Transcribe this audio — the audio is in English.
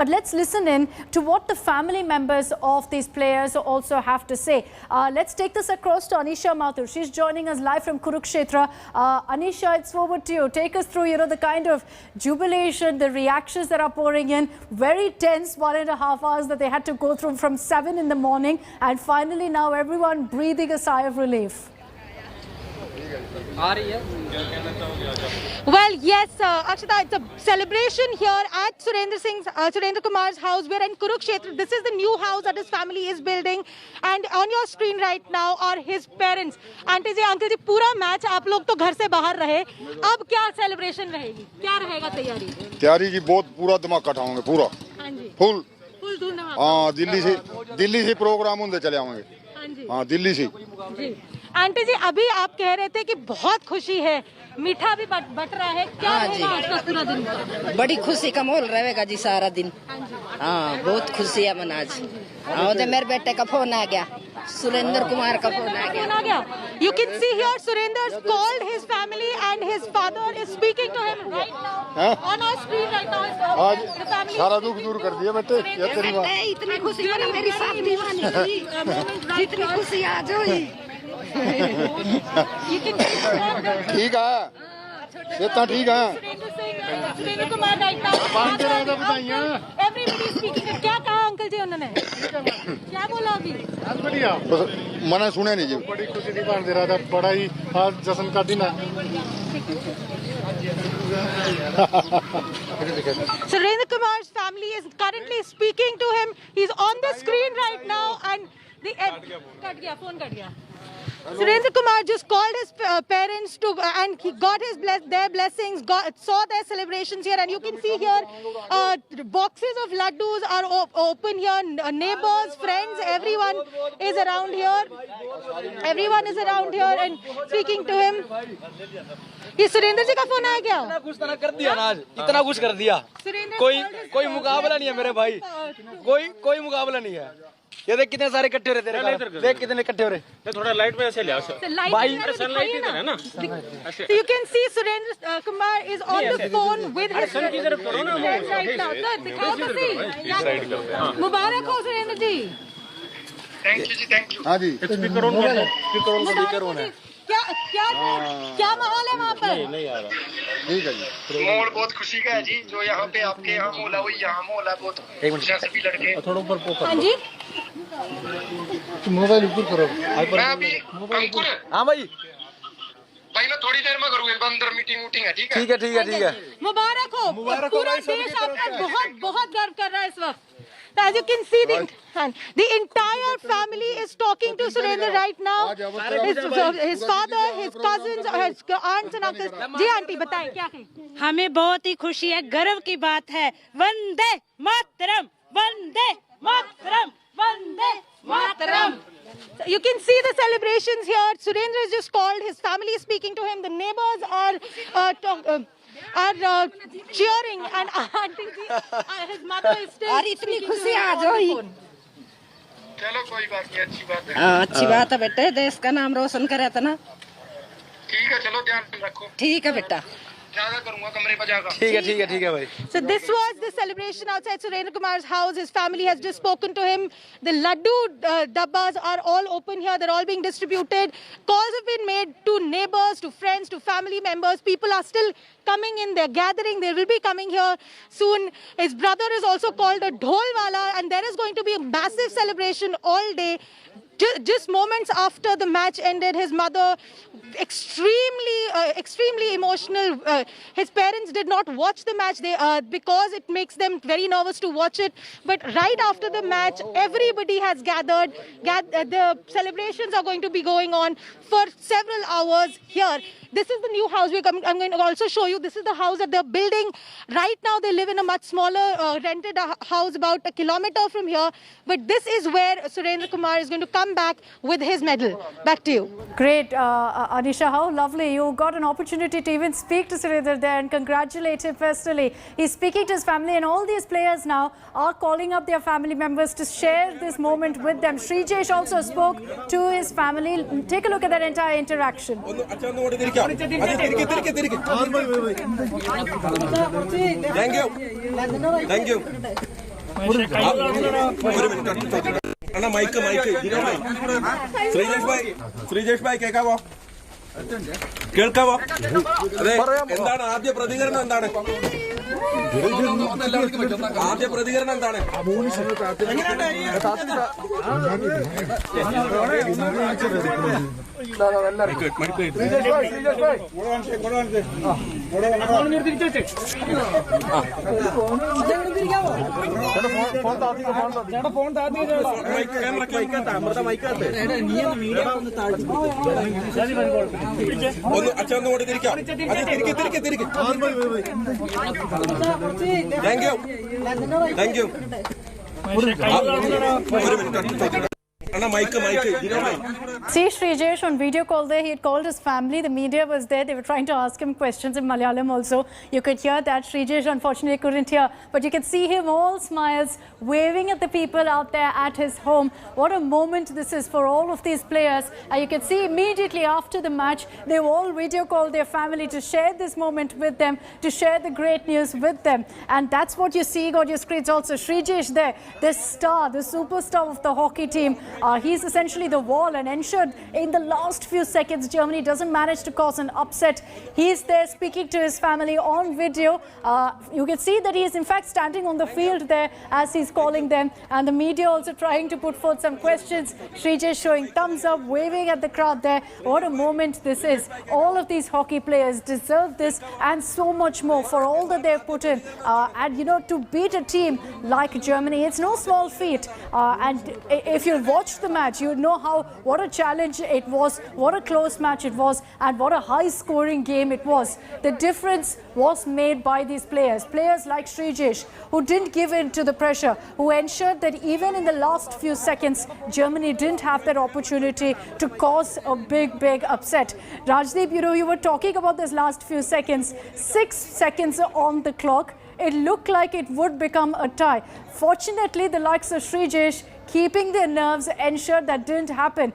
But let's listen in to what the family members of these players also have to say. Let's take this across to Anisha Mathur. She's joining us live from Kurukshetra. Anisha, it's forward to you. Take us through, the kind of jubilation, the reactions that are pouring in. Very tense 1.5 hours that they had to go through from 7 in the morning. And finally now everyone breathing a sigh of relief. Well, yes, Akshita, it's a celebration here at Surendra Kumar's house. We're in Kurukshetra. This is the new house that his family is building. And on your screen right now are his parents. Auntie ji, uncle ji, पूरा match आप लोग तो घर से बाहर रहे. अब क्या सेलिब्रेशन रहेगी? क्या रहेगा तैयारी? तैयारी जी बहुत पूरा धमाका उठाएंगे पूरा. हाँ जी. फुल धूम-धमाका. हाँ दिल्ली से प्रोग्राम होंगे चले आएंगे. हाँ जी. हाँ दिल्ली से. जी. आंटी जी अभी आप कह रहे थे कि बहुत खुशी है, मीठा भी बट रहा है, क्या रहेगा आज का पूरा दिन? बड़ी खुशी का माहौल रहेगा जी सारा दिन. हाँ बहुत खुशी है मन आज. हाँ तो मेरे बेटे का फोन आ गया, सुरेंद्र कुमार का फोन आ गया. You can see here Surendra called his family and his father is speaking to him right now. On our screen right now is the family. सारा दुख दूर कर दिया बेटे. क्या तेरी बात? इतनी खुशी बना मेरी साथ दीवानी थी. जितनी खुशी आज हुई. ठीक है, इतना ठीक है. Surendra Kumar right now. Everybody is speaking. क्या कहा अंकल जी उन्होंने? क्या बोला अभी? बढ़िया. मैंने सुना नहीं जी. बड़ी खुशी की बात दे रहा था. बड़ा ही आज जश्न का दिन है. Surendra Kumar's family is currently speaking to him. He's on the screen right now and the phone cut gaya. Surendra Kumar just called his parents to and he got their blessings, saw their celebrations here, and you can see here boxes of laddus are open here. Neighbors, friends, everyone is around here. Everyone is around here and speaking to him. ये सुरेंद्र जी का phone आ गया. इतना कुछ कर दिया ना आज, इतना कुछ कर दिया. कोई मुकाबला नहीं है मेरे भाई. कोई मुकाबला नहीं है. ये देख कितने सारे इकट्ठे हो रहे तेरे. देख कितने इकट्ठे हो रहे. थोड़ा लाइट में ऐसे ले आओ भाई. सनलाइट इधर है ना. So you can see Surendra Kumar is on the phone with his friends right now. Sir, दिखाओ तो सही. मुबारक हो सुरेंद्र जी. थैंक यू जी, थैंक यू. हाँ जी. स्पीकर ऑन है. क्या माहौल है वहाँ पर? नहीं आ रहा. ठीक है जी. माहौल बहुत खुशी का है जी. जो यहाँ पे आपके यहाँ माहौल है वही यहाँ माहौल है. बहुत खुशियाँ सभी लड़के. थोड़ा ऊपर पोकर. हाँ जी. मोबाइल ऊपर करो. मैं अभी अंकुर. हाँ भाई मैं थोड़ी देर में करूँगा. अंदर मीटिंग है. ठीक है. मुबारक हो. पूरा देश आपका बहुत गर्व कर रहा है इस वक्त. As you can see, the entire family is talking to Surendra right now. His father, his cousins, his aunts and uncles. जी आंटी बताएं क्या कहें? हमें बहुत ही खुशी है, गर्व की बात है. Vande Mataram, Vande Mataram, Vande Mataram. You can see the celebrations here. Surendra has just called. His family is speaking to him. The neighbors are cheering, and auntie ji, his mother is still. और इतनी खुशी आज हुई. चलो कोई बात नहीं. अच्छी बात है. हाँ अच्छी बात है बेटे, देश का नाम रोशन करे था ना. ठीक है. चलो ध्यान रखो. ठीक है बेटा. ज्यादा करूँगा कमरे पर जाकर. ठीक है भाई. So this was the celebration outside Surendra Kumar's house. His family has just spoken to him. The laddu dabbas are all open here. They're all being distributed. Calls have been made to neighbors, to friends, to family members. People are still coming in. They're gathering. They will be coming here soon. His brother is also called a dholwala, and there is going to be a massive celebration all day. Just moments after the match ended, his mother extremely emotional. His parents did not watch the match because it makes them very nervous to watch it. But right after the match, everybody has gathered. The celebrations are going to be going on for several hours here. This is the new house. I'm going to also show you. This is the house that they're building. Right now, they live in a much smaller rented house about a kilometer from here. But this is where Surendra Kumar is going to come back with his medal. Back to you. Great, Anisha, how lovely. You got an opportunity to even speak to Surendra there and congratulate him personally. He's speaking to his family, and all these players now are calling up their family members to share this moment with them. Srijesh also spoke to his family. Take a look at that entire interaction. Thank you. Anna mic Sreejesh bhai കേൾക്കാവോ അതെ എന്താണ് ആദ്യ പ്രതികരണം എന്താണ് എന്താണ് ഒന്ന് അച്ഛൻ ഒന്ന് കൂടി തിരിക്കാം തിരികെ താങ്ക് യു ഒരു minute See Srijesh on video call there. He had called his family. The media was there. They were trying to ask him questions in Malayalam also. You could hear that. Srijesh unfortunately couldn't hear. But you can see him all smiles, waving at the people out there at his home. What a moment this is for all of these players. And you can see immediately after the match, they all video called their family to share this moment with them, to share the great news with them. And that's what you're seeing on your screens also. Srijesh there, the star, the superstar of the hockey team. He's essentially the wall and ensured in the last few seconds Germany doesn't manage to cause an upset. He's there speaking to his family on video. You can see that he is in fact standing on the field there as he's calling them, and the media also trying to put forth some questions. Srijesh showing thumbs up, waving at the crowd there. What a moment this is. All of these hockey players deserve this and so much more for all that they've put in. And you know, to beat a team like Germany, it's no small feat. And if you watch the match, you know what a challenge it was, what a close match it was, and what a high scoring game it was. The difference was made by these players like Srijesh, who didn't give in to the pressure, who ensured that even in the last few seconds Germany didn't have that opportunity to cause a big upset. Rajdeep, you know, you were talking about this last few seconds, 6 seconds on the clock. It looked like it would become a tie. Fortunately, the likes of Srijesh keeping their nerves ensured that didn't happen.